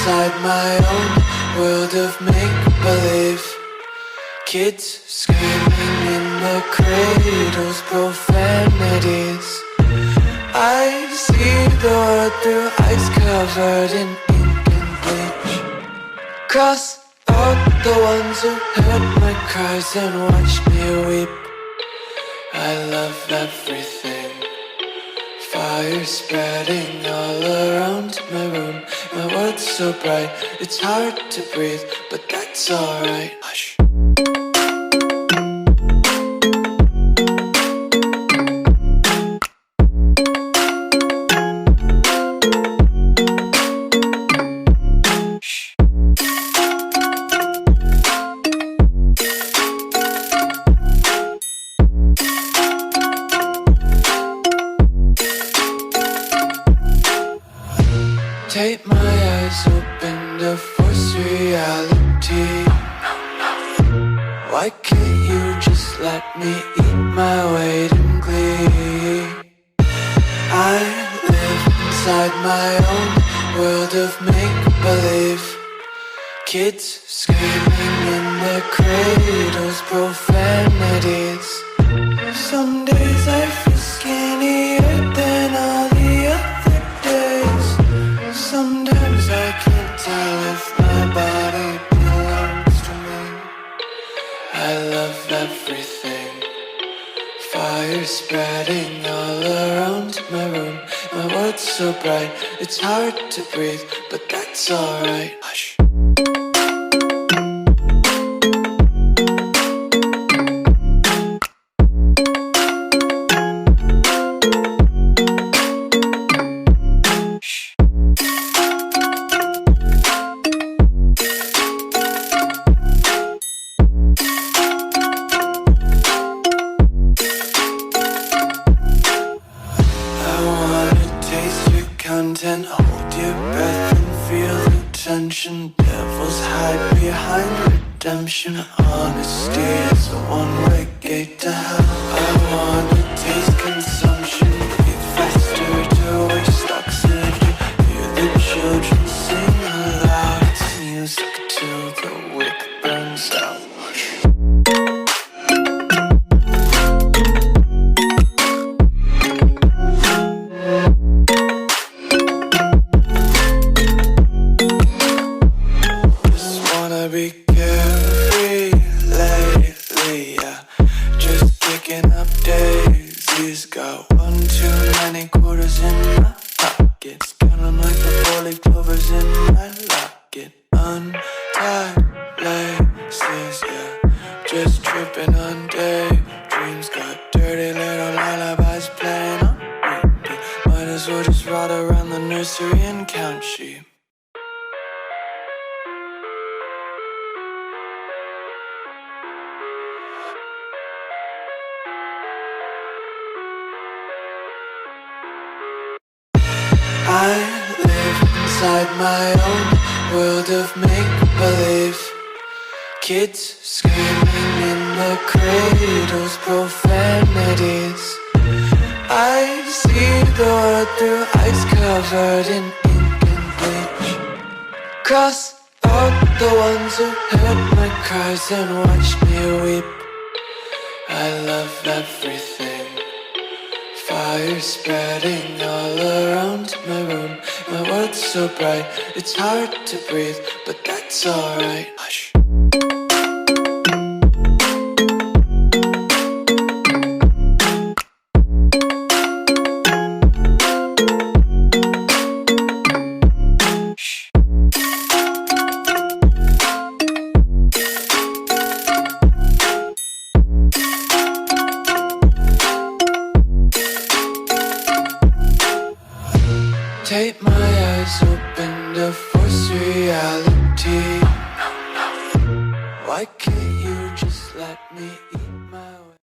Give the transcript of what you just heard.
inside my own world of make-believe. Kids screaming in the cradles, profanities. I see the world through ice covered in ink and bleach. Cross out the ones who heard my cries and watched me weep. I love everything. Fire spreading all around my room. My world's so bright, it's hard to breathe, but that's alright. Hush. Take my eyes open to force reality. Why can't you just let me eat my weight in glee? I live inside my own world of make-believe. Kids screaming in their cradles, profanities. Some days I feel skinnier than all the other days. Sometimes I can't tell if my body belongs to me. I love everything. Fire spreading all around my room. My world's so bright, it's hard to breathe, but that's alright. Hush. Content, hold your breath and feel the tension. Devils hide behind redemption. Honesty is a one-way gate to hell. I wanna taste consumption, breathe faster to waste oxygen. Hear the children sing aloud. It's music till the wick burns out. Be carefree lately, yeah. Just picking up daisies. Got one too many quarters in my pockets. Counting like the 4-leaf clovers in my locket. Untied laces, yeah. Just tripping on daydreams. Got dirty little lullabies playing on repeat. Might as well just ride around the nursery and count sheep. I live inside my own world of make-believe. Kids screaming in their cradles, profanities. I see the world through ice covered in ink and bleach. Cross out the ones who heard my cries and watched me weep. I love everything. Fire spreading all around my room. My world's so bright, it's hard to breathe, but that's alright. Hush. Take my eyes open to force reality. Why can't